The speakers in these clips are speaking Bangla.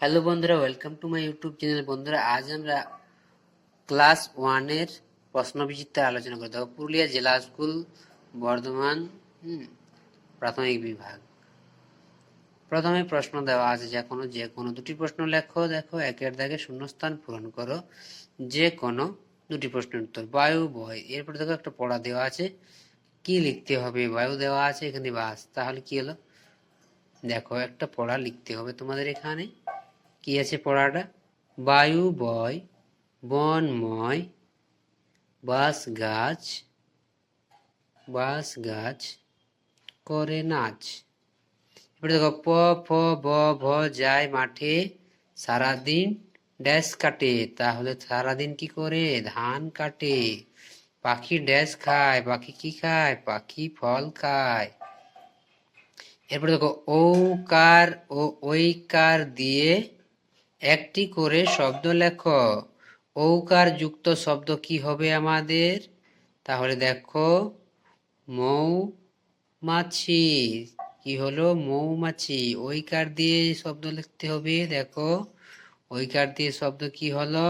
হ্যালো বন্ধুরা, welcome to my YouTube channel. বন্ধুরা, আজ আমরা ক্লাস 1-এর প্রশ্নবিচিত্র আলোচনা করতে হবে। পুরুলিয়া জেলা স্কুল, বর্ধমান প্রাথমিক বিভাগ। প্রথমে প্রশ্ন দেওয়া আছে, যে কোনো দুটি প্রশ্ন লেখো। দেখো, একের দাগে শূন্যস্থান পূরণ করো যে কোনো দুটি প্রশ্নের উত্তর। বায়ু বয়, এরপর দেখো একটা পড়া দেওয়া আছে, কি লিখতে হবে? বায়ু দেওয়া আছে, এখানে বাস, তাহলে কি হলো? দেখো, একটা পড়া লিখতে হবে তোমাদের। এখানে কি আছে পড়াটা? বায়ু বয়, বনময়, বাঁশ গাছ করে নাচ। এবারে দেখো, প ফ ব ভ যায় মাঠে, সারাদিন ড্যাশ কাটে। তাহলে সারাদিন কি করে? ধান কাটে। পাখি ড্যাশ খায়, পাখি কি খায়? পাখি ফল খায়। এরপরে দেখো, ঔকার ও ঐকার দিয়ে একটি করে শব্দ লেখো। ঔকার যুক্ত শব্দ কি হবে আমাদের? তাহলে দেখো, মৌমাছি। কি হলো? মৌমাছি। ঐকার দিয়ে শব্দ লিখতে হবে। দেখো, ঐকার দিয়ে শব্দ কি হলো?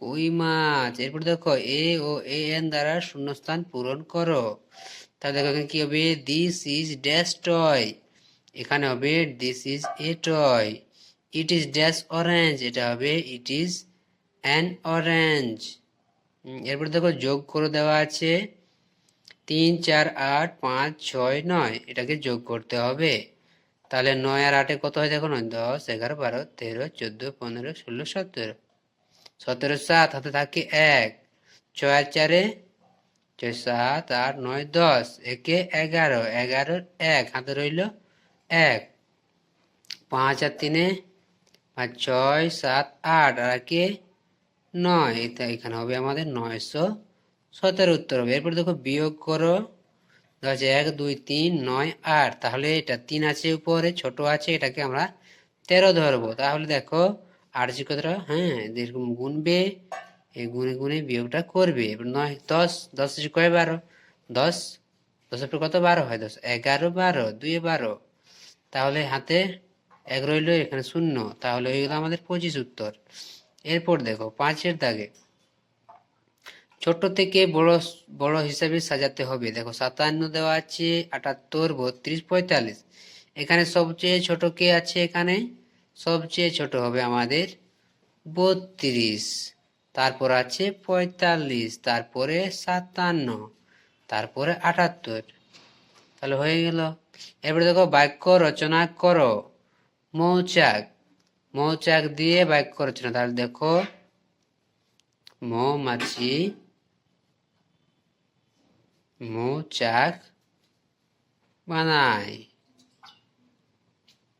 কই মাছ। এরপর দেখো, এ ও এ এন দ্বারা শূন্যস্থান পূরণ করো। তাহলে দেখো এখানে কি হবে? This is dash toy. এখানে হবে this is a toy. It is dash orange, এটা হবে ইট ইজ অ্যান অরেঞ্জ। এরপর দেখো, যোগ করে দেওয়া আছে 3, 4, 8, 5, 6, 9, এটাকে যোগ করতে হবে। তাহলে 9 আর 8 কত হয়? দেখো, 9, 10, 11, 12, 13, 14, 15, 16, 17। 17 7, হাতে থাকে 1। 6 আর 4, 6, 7, 8, 9, 10, একে 11, 11, 1 হাতে রইল 1। 5 আর 3, 5, 6, 7, 8 আর একে 9। এখানে হবে আমাদের 917 উত্তর হবে। এরপর দেখো, বিয়োগ করো। 1, 2, 3, 9, 8। তাহলে এটা 3 আছে উপরে, ছোট আছে, এটাকে আমরা 13 ধরবো। তাহলে দেখো, 8 কতটা? হ্যাঁ, এরকম গুনবে, এই গুনে গুনে বিয়োগটা করবে। এবার 9, 10, 10 কয়? 12। 10, 10 কত? 12 হয়। 10, 11, 12, 2, 12। তাহলে হাতে 1 রইল, এখানে 0। তাহলে হয়ে গেল আমাদের 25 উত্তর। এরপর দেখো, 5-এর দাগে ছোট থেকে বড় বড় হিসাবে সাজাতে হবে। দেখো, 57 দেওয়া আছে, 78, 32, 45। এখানে সবচেয়ে ছোট কে আছে? এখানে সবচেয়ে ছোট হবে আমাদের 32। তারপর আছে 45, তারপরে 57, তারপরে 78। তাহলে হয়ে গেল। এবারে দেখো, বাক্য রচনা করো। মৌচাক, মৌচাক দিয়ে বাক্য রচনা। তাহলে দেখো, মৌমাছি মৌচাক বানায়।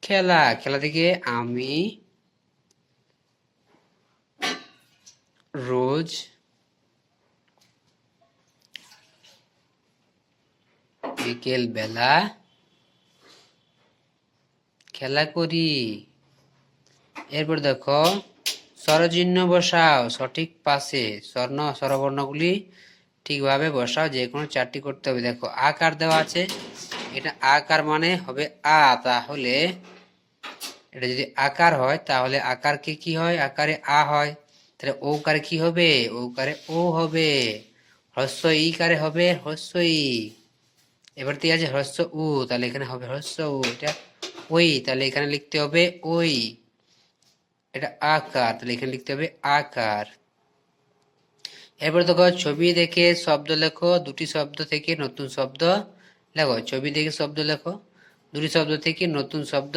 খেলা, খেলা থেকে আমি রোজ বিকেল বেলা খেলা করি। এরপর দেখো, স্বরচিহ্ন বসাও সঠিক পাশে। স্বরবর্ণগুলি ঠিকভাবে বসাও, যে কোনো 4টি করতে হবে। দেখো, আকার দেওয়া আছে, এটা আকার মানে হবে আ। তাহলে এটা যদি আকার হয়, তাহলে আকারকে কি হয়? আকারে আ হয়। তাহলে ওকারে কি হবে? ওকারে ও হবে। হ্রস্ব ই কারে হবে? হ্রস্ব ই। এবার দিয়ে আছে হ্রস্ব উ, তাহলে এখানে হবে হ্রস্ব উ। এটা ওই, তাহলে এখানে লিখতে হবে ওই। এটা আকার, তাহলে এখানে লিখতে হবে আকার। এরপর দেখো, ছবি দেখে শব্দ লেখো। দুটি শব্দ থেকে নতুন শব্দ লেখো। ছবি দেখে শব্দ লেখো, দুটি শব্দ থেকে নতুন শব্দ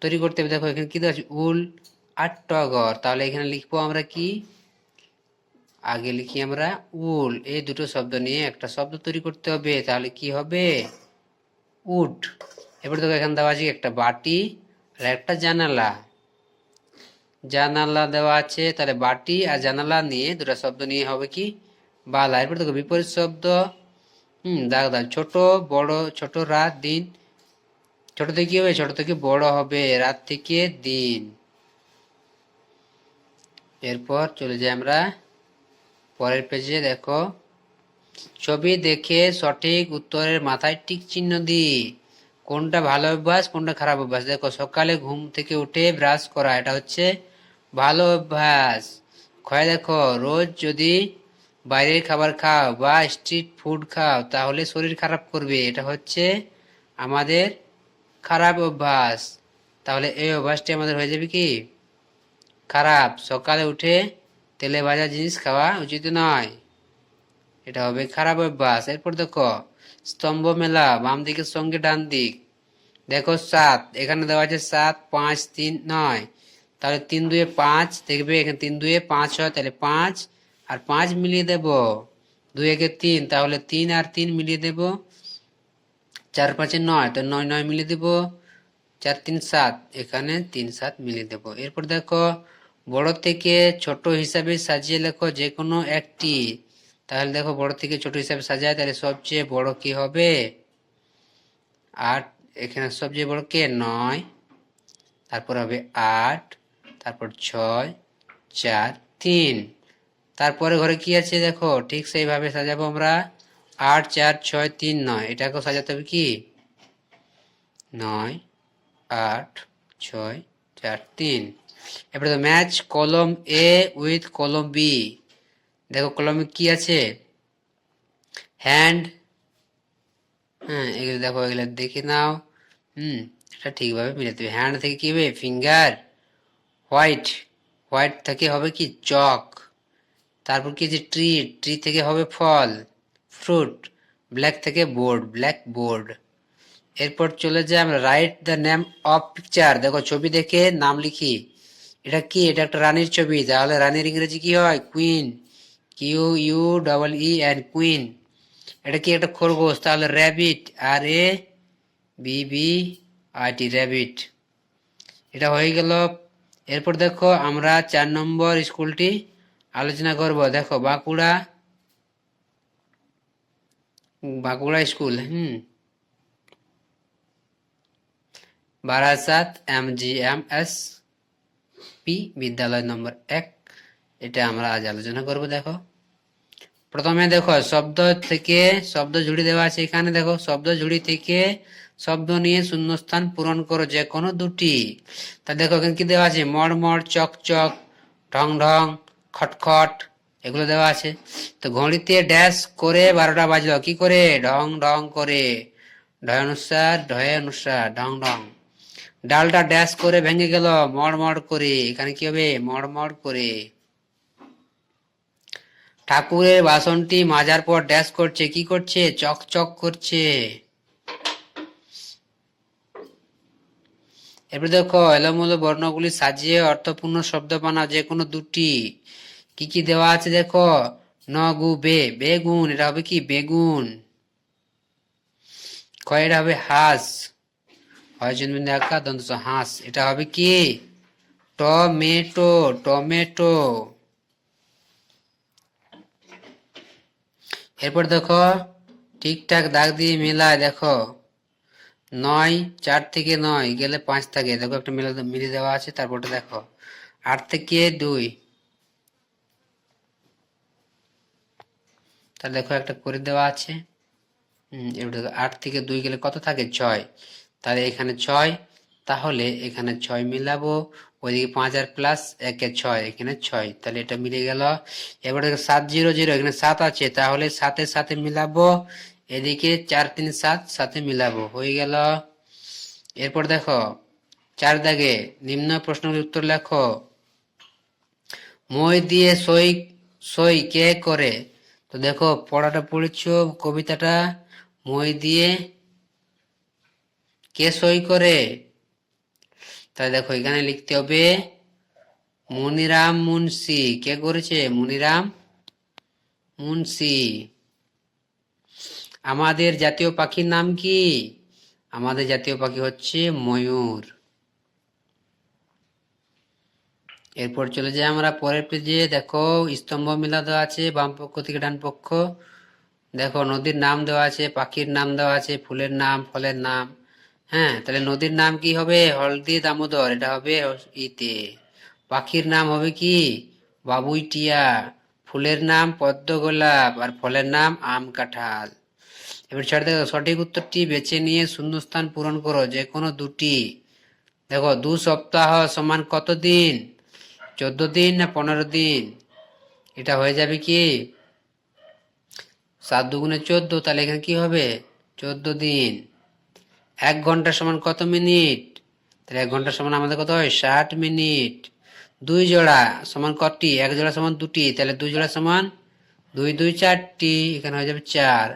তৈরি করতে হবে। দেখো, এখানে কি দেওয়া আছে? উল আর টগর। তাহলে এখানে লিখবো আমরা কি? আগে লিখি আমরা উল। এই দুটো শব্দ নিয়ে একটা শব্দ তৈরি করতে হবে। তাহলে কি হবে? উড। এবার দেখো, এখানে দেওয়া আছে একটা বাটি আর একটা জানালা। জানালা দেওয়া আছে, তাহলে বাটি আর জানালা নিয়ে দুটো শব্দ নিয়ে হবে কি? বালা। এরপর দেখো, বিপরীত শব্দ। দাগ, ছোট বড়। ছোট রাত দিন। ছোট থেকে কি হবে? ছোট থেকে বড় হবে, রাত থেকে দিন। এরপর চলে যাই আমরা পরের পেজে। দেখো, ছবি দেখে সঠিক উত্তরের মাথায় টিক চিহ্ন দিই। কোনটা ভালো অভ্যাস কোনটা খারাপ অভ্যাস? দেখো, সকালে ঘুম থেকে উঠে ব্রাশ করা, এটা হচ্ছে ভালো অভ্যাস। ক্ষয় দেখো, রোজ যদি বাইরের খাবার খাও বা স্ট্রিট ফুড খাও তাহলে শরীর খারাপ করবে, এটা হচ্ছে আমাদের খারাপ অভ্যাস। তাহলে এই অভ্যাসটি আমাদের হয়ে যাবে কি খারাপ। সকালে উঠে তেলে ভাজা জিনিস খাওয়া উচিত নয়, এটা হবে খারাপ অভ্যাস। এরপর দেখো, স্তম্ভ মেলা, বাম দিকের সঙ্গে ডান দিক। দেখো 7, এখানে দেওয়া আছে 7, 5, 3, 9, তাহলে 3 2 5, দেখবে এখানে 3 2 5 হয়, তাহলে 5 আর 5 মিলিয়ে দেব, 2 1 3, তাহলে 3 আর 3 মিলিয়ে দেব, 4 5 9, তো 9 9 মিলিয়ে দেব, 4 3 7, এখানে 3 7 মিলিয়ে দেব। এরপর দেখো, বড় থেকে ছোট হিসাবে সাজিয়ে লেখো যে কোনো একটি। তাহলে দেখো, বড় থেকে ছোট হিসাবে সাজায়, তাহলে সবচেয়ে বড় কি হবে 8, এখানে সবচেয়ে বড় কে 9, তারপর হবে 8, তারপর 6 4 3, তারপরে ঘরে কি আছে দেখো, ঠিক সেইভাবে সাজাবো আমরা, 8 4 6 3 9, এটাকেও সাজাতে হবে কি 9 8 6 4 3। এবারে তো ম্যাচ কলম এ উইথ কলম বি। দেখো কলমে কি আছে হ্যান্ড, হ্যাঁ এগুলো দেখো, এগুলো দেখে নাও। এটা ঠিকভাবে মিলাতে হবে। হ্যান্ড থেকে কি হবে ফিঙ্গার, হোয়াইট, হোয়াইট থেকে হবে কি চক, তারপর কি আছে ট্রি, ট্রি থেকে হবে ফল ফ্রুট, ব্ল্যাক থেকে বোর্ড, ব্ল্যাক বোর্ড। এরপর চলে যাই আমরা write the name of picture. দেখো ছবি দেখে নাম লিখি। এটা কি, এটা একটা রানীর ছবি, তাহলে রানীর ইংরেজি কি হয় queen, Q U double E N, queen. এটা কি একটা খরগোশ, তাহলে rabbit, R A B B I T, rabbit. এটা হয়ে গেল। এরপর দেখো আমরা 4 নম্বর স্কুলটি আলোচনা করব। দেখো Bankura, Bankura school, Barasat MGMS P বিদ্যালয় নম্বর 1, এটা আমরা আজ আলোচনা করব। দেখো প্রথমে দেখো শব্দ থেকে শব্দ ঝুড়ি দেওয়া আছে, এখানে দেখো শব্দ ঝুড়ি থেকে শব্দ নিয়ে শূন্যস্থান পূরণ করো যে কোনো দুটি। তা দেখো এখানে কি দেওয়া আছে, মড়মড়, চকচক, ঢং ঢং, খটখট, এগুলো দেওয়া আছে। তো ঘড়িতে ড্যাশ করে 12টা বাজলো, কি করে ঢং ঢং করে, ঢয় অনুসার ঢয় অনুসার ঢং ঢং। ডালটা ড্যাশ করে ভেঙে গেল মড়মড় করে, এখানে কি হবে মড়মড় করে। ঠাকুরের বাসনটি মাজার পর ড্যাশ করছে, কি করছে চকচক করছে। এরপর দেখো এলোমেলো বর্ণগুলি সাজিয়ে অর্থপূর্ণ শব্দ বানাও যে কোনো দুটি। কি কি দেওয়া আছে দেখো, ন গু বে, বেগুন, এটা হবে কি বেগুন। কয়, এটা হবে হাঁস, হয় জন্মিন্দে আঁকা দন্ত হাঁস, এটা হবে কি টমেটো, টমেটো। এরপর দেখো ঠিকঠাক দাগ দিয়ে মেলায়, দেখো 9 4 থেকে 9 গেলে 5 থাকে, দেখো একটা মিলে দেওয়া আছে। তারপরটা দেখো 8 থেকে 2, তাহলে দেখো একটা করে দেওয়া আছে। এবার দেখো 8 থেকে 2 গেলে কত থাকে 6, তাহলে এখানে 6, তাহলে এখানে 6 মিলাবো, ওইদিকে 5 আর প্লাস 1 এ 6, এখানে 6, তাহলে এটা মিলে গেল। এবার দেখো 7 0 0, এখানে 7 আছে, তাহলে 7 সাথে মিলাবো, এদিকে 4 3 7 সাথে মিলাবো, হয়ে গেল। এরপর দেখো 4 দাগে নিম্ন প্রশ্নের উত্তর লেখো। মই দিয়ে সই, সই কে করে? তো দেখো পড়াটা পড়েছো কবিতাটা, মই দিয়ে কে সই করে? তাহলে দেখো এখানে লিখতে হবে মনিরাম মুন্সি, কে করেছে মনিরাম মুন্সি। আমাদের জাতীয় পাখির নাম কি? আমাদের জাতীয় পাখি হচ্ছে ময়ূর। এরপর চলে যাই আমরা পরের পেজে। দেখো স্তম্ভ মেলা দেওয়া আছে বাম পক্ষ থেকে ডান পক্ষ। দেখো নদীর নাম দেওয়া আছে, পাখির নাম দেওয়া আছে, ফুলের নাম, ফলের নাম। হ্যাঁ, তাহলে নদীর নাম কি হবে হলদি দামোদর, এটা হবে ইতে। পাখির নাম হবে কি বাবুই টিয়া, ফুলের নাম পদ্ম গোলাপ, আর ফলের নাম আম কাঁঠাল। এবার ছেড়ে দেখো সঠিক উত্তরটি বেছে নিয়ে শূন্যস্থান পূরণ করো, যে কোনো দুটি। দেখো 2 সপ্তাহ সমান কত দিন, 14 দিন না 15 দিন? এটা হয়ে যাবে কি 7 দুগুণে 14, তাহলে এখানে কি হবে 14 দিন। 1 ঘন্টা সমান কত মিনিট, তাহলে 1 ঘন্টা সমান আমাদের কত হয় 60 মিনিট। 2 জোড়া সমান কটি, 1 জোড়া সমান 2টি, তাহলে 2 জোড়া সমান 2 2 4টি, এখানে হয়ে যাবে 4।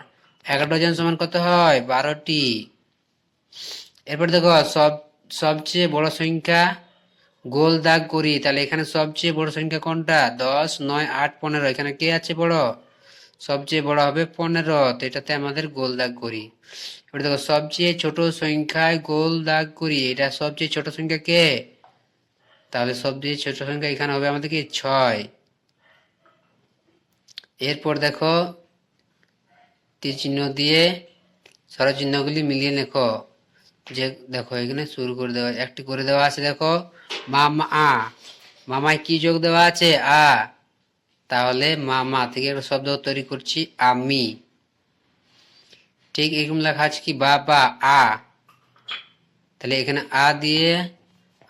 11 জন সমান কত হয় 12টি। এরপর দেখো সবচেয়ে বড় সংখ্যা গোল দাগ করি, তাহলে এখানে সবচেয়ে বড় সংখ্যা কোনটা, 10 9 8 15, এখানে কে আছে বড়, সবচেয়ে বড় হবে 15, তো এটাতে আমাদের গোল দাগ করি। এবার দেখো সবচেয়ে ছোট সংখ্যায় গোল দাগ করি, এটা সবচেয়ে ছোট সংখ্যা কে, তাহলে সবচেয়ে ছোট সংখ্যা এখানে হবে আমাদের কি 6। এরপর দেখো তীর চিহ্ন দিয়ে স্বরচিহ্নগুলি মিলিয়ে লেখো, যে দেখো এখানে শুরু করে দেওয়া একটি করে দেওয়া আছে, দেখো মামা মামায় কি যোগ দেওয়া আছে আ, তাহলে মামা থেকে একটা শব্দ তৈরি করছি আমি। ঠিক এরকম লেখা আছে কি বাবা আ, তাহলে এখানে আ দিয়ে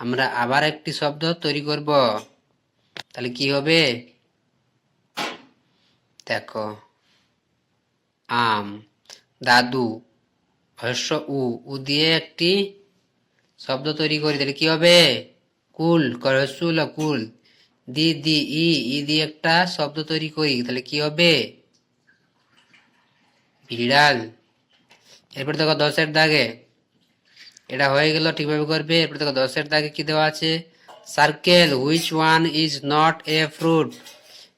আমরা আবার একটি শব্দ তৈরি করব, তাহলে কি হবে দেখো আম। দাদু হর্ষ উ দিয়ে একটি শব্দ তৈরি করি, তাহলে কি হবে কুল, করসুল কুল। দি ই দিয়ে একটা শব্দ তৈরি করি, তাহলে কি হবে বিড়াল। এরপর দেখো 10-এর দাগে, এটা হয়ে গেল ঠিকভাবে করবে। এরপর দেখো 10-এর দাগে কি দেওয়া আছে, circle which one is not a fruit,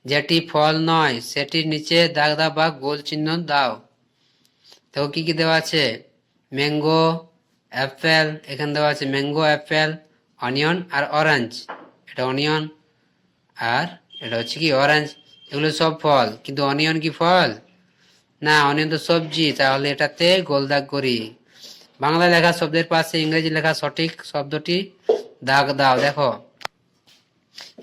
যেটি ফল নয় সেটির নিচে দাগ দাও বা গোল চিহ্ন দাও। দেখো কি কি দেওয়া আছে, ম্যাঙ্গো অ্যাপেল, এখানে দেওয়া আছে ম্যাঙ্গো অ্যাপেল অনিয়ন আর অরেঞ্জ, এটা অনিয়ন আর এটা হচ্ছে কি অরেঞ্জ, এগুলো সব ফল, কিন্তু অনিয়ন কি ফল না, অনিয়ন তো সবজি, তাহলে এটাতে গোল দাগ করি। বাংলা লেখা শব্দের পাশে ইংরেজি লেখা সঠিক শব্দটি দাগ দাও। দেখো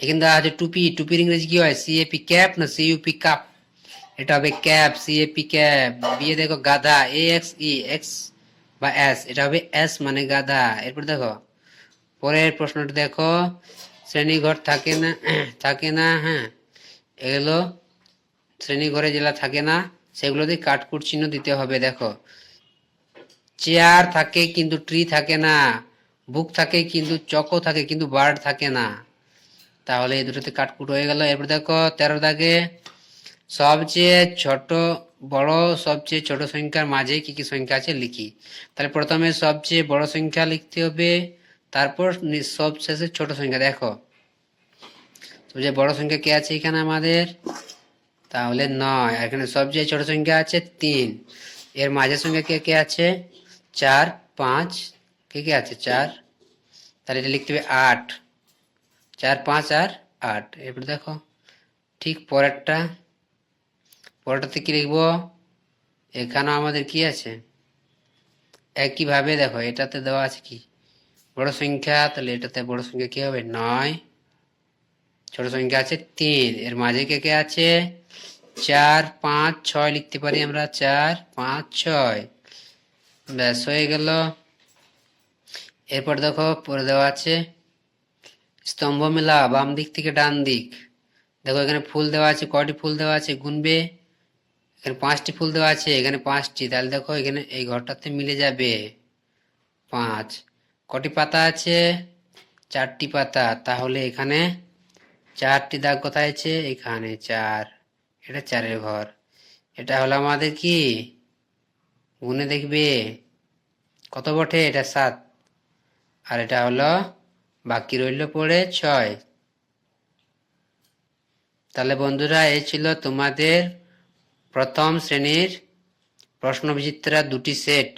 এখানে দেওয়া আছে টুপি, টুপির ইংরেজি কি হয় সিএপি ক্যাপ না সিইউপি কাপ, এটা হবে ক্যাপ সিএপি ক্যাপ। বিয়ে দেখো গাধা এক্স বা এস, এটা হবে এস মানে গাধা। এরপর দেখো পরের প্রশ্নটা দেখো, শ্রেণীঘর থাকে না থাকে না, হ্যাঁ এগুলো শ্রেণীঘরে যেগুলা থাকে না সেগুলোতে কাটকুট চিহ্ন দিতে হবে। দেখো চেয়ার থাকে কিন্তু ট্রি থাকে না, বুক থাকে কিন্তু চকো থাকে কিন্তু বার্ড থাকে না, তাহলে এই দুটোতে কাটকুট হয়ে গেল। এরপর দেখো 13 দাগে, সবচেয়ে ছোট বড় সবচেয়ে ছোট সংখ্যার মাঝে কি কি সংখ্যা আছে লিখি, তাহলে প্রথমে সবচেয়ে বড় সংখ্যা লিখতে হবে, তারপর সবশেষে ছোট সংখ্যা। দেখো সবচেয়ে বড় সংখ্যা কে আছে এখানে আমাদের, তাহলে 9, এখানে সবচেয়ে ছোট সংখ্যা আছে 3, এর মাঝের সংখ্যা কে কে আছে 4 5, কে কে আছে 4, তাহলে এটা লিখতে হবে 8, 4 5 আর 8। এরপর দেখো ঠিক পরেরটাতে কি লিখবো, এখানেও আমাদের কি আছে একইভাবে। দেখো এটাতে দেওয়া আছে কি বড় সংখ্যা, তাহলে এটাতে বড় সংখ্যা কি হবে 9, ছোট সংখ্যা আছে 3, এর মাঝে কে কে আছে 4 5 6 লিখতে পারি আমরা, 4 5 6, ব্যাস হয়ে গেল। এরপর দেখো পরে দেওয়া আছে স্তম্ভ মেলা বাম দিক থেকে ডান দিক। দেখো এখানে ফুল দেওয়া আছে, কয়টি ফুল দেওয়া আছে গুনবে, এখানে 5টি ফুল দেওয়া আছে, এখানে 5টি, তাহলে দেখো এখানে এই ঘরটাতে মিলে যাবে 5। কটি পাতা আছে 4টি পাতা, তাহলে এখানে 4টি দাগ কোথায় আছে এখানে 4, এটা 4-এর ঘর। এটা হলো আমাদের কি গুনে দেখবে কত বটে, এটা 7, আর এটা হলো বাকি রইল পড়ে 6। তাহলে বন্ধুরা এই ছিল তোমাদের প্রথম শ্রেণীর প্রশ্নবিচিত্রা 2টি সেট।